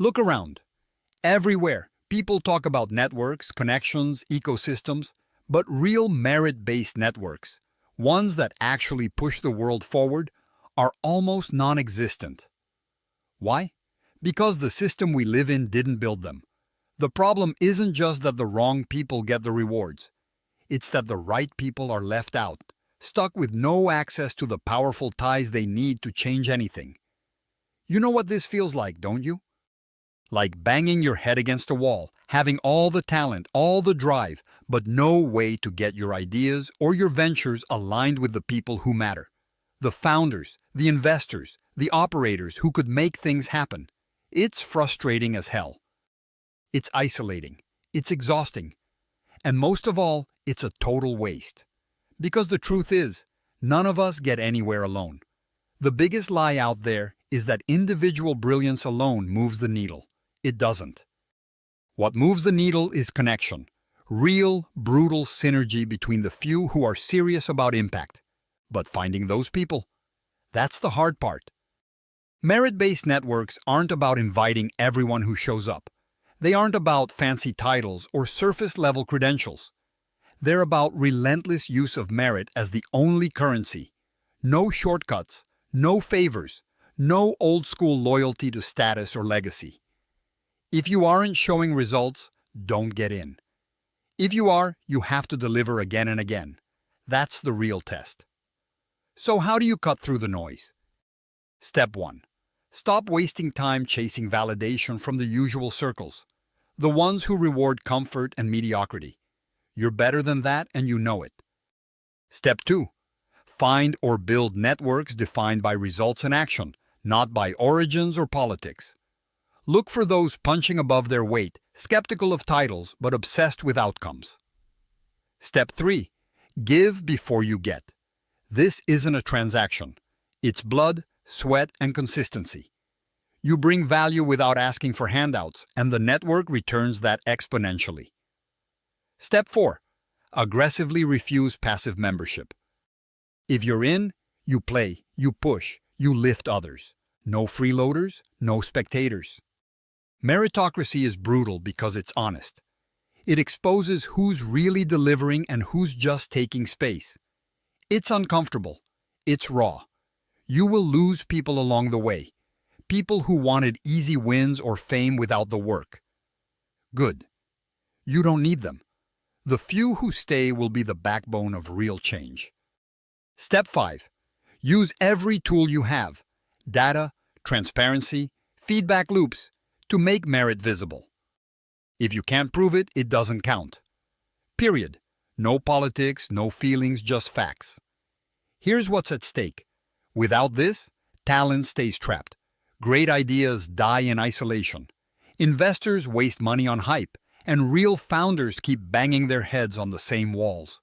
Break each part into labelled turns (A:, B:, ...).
A: Look around. Everywhere, people talk about networks, connections, ecosystems, but real merit-based networks, ones that actually push the world forward, are almost non-existent. Why? Because the system we live in didn't build them. The problem isn't just that the wrong people get the rewards. It's that the right people are left out, stuck with no access to the powerful ties they need to change anything. You know what this feels like, don't you? Like banging your head against a wall, having all the talent, all the drive, but no way to get your ideas or your ventures aligned with the people who matter. The founders, the investors, the operators who could make things happen. It's frustrating as hell. It's isolating. It's exhausting. And most of all, it's a total waste. Because the truth is, none of us get anywhere alone. The biggest lie out there is that individual brilliance alone moves the needle. It doesn't. What moves the needle is connection. Real, brutal synergy between the few who are serious about impact. But finding those people, that's the hard part. Merit-based networks aren't about inviting everyone who shows up. They aren't about fancy titles or surface-level credentials. They're about relentless use of merit as the only currency. No shortcuts, no favors, no old-school loyalty to status or legacy. If you aren't showing results, don't get in. If you are, you have to deliver again and again. That's the real test. So how do you cut through the noise? Step 1. Stop wasting time chasing validation from the usual circles, the ones who reward comfort and mediocrity. You're better than that and you know it. Step 2. Find or build networks defined by results and action, not by origins or politics. Look for those punching above their weight, skeptical of titles but obsessed with outcomes. Step 3. Give before you get. This isn't a transaction. It's blood, sweat, and consistency. You bring value without asking for handouts, and the network returns that exponentially. Step 4. Aggressively refuse passive membership. If you're in, you play, you push, you lift others. No freeloaders, no spectators. Meritocracy is brutal because it's honest. It exposes who's really delivering and who's just taking space. It's uncomfortable. It's raw. You will lose people along the way. People who wanted easy wins or fame without the work. Good. You don't need them. The few who stay will be the backbone of real change. Step 5. Use every tool you have, data, transparency, feedback loops, to make merit visible. If you can't prove it, it doesn't count. Period. No politics, no feelings, just facts. Here's what's at stake. Without this, talent stays trapped. Great ideas die in isolation. Investors waste money on hype, and real founders keep banging their heads on the same walls.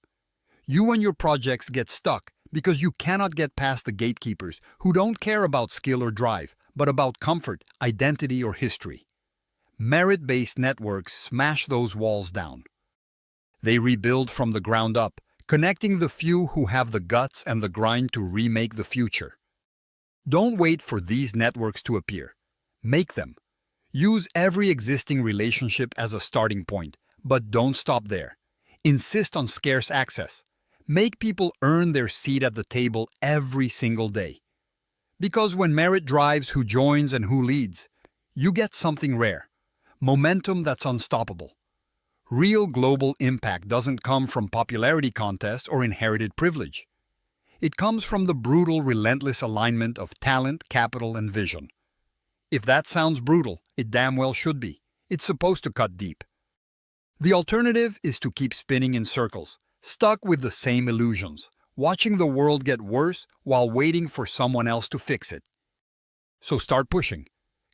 A: You and your projects get stuck because you cannot get past the gatekeepers who don't care about skill or drive, but about comfort, identity, or history. Merit-based networks smash those walls down. They rebuild from the ground up, connecting the few who have the guts and the grind to remake the future. Don't wait for these networks to appear. Make them. Use every existing relationship as a starting point, but don't stop there. Insist on scarce access. Make people earn their seat at the table every single day. Because when merit drives who joins and who leads, you get something rare. Momentum that's unstoppable. Real global impact doesn't come from popularity contests or inherited privilege. It comes from the brutal, relentless alignment of talent, capital, and vision. If that sounds brutal, it damn well should be. It's supposed to cut deep. The alternative is to keep spinning in circles, stuck with the same illusions, watching the world get worse while waiting for someone else to fix it. So start pushing.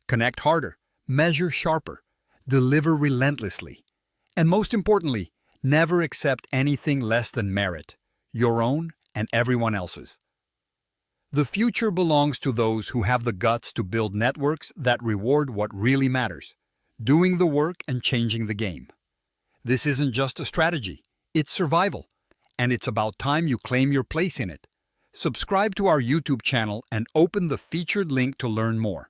A: Connect harder, measure sharper, deliver relentlessly. And most importantly, never accept anything less than merit, your own and everyone else's. The future belongs to those who have the guts to build networks that reward what really matters, doing the work and changing the game. This isn't just a strategy, it's survival, and it's about time you claim your place in it. Subscribe to our YouTube channel and open the featured link to learn more.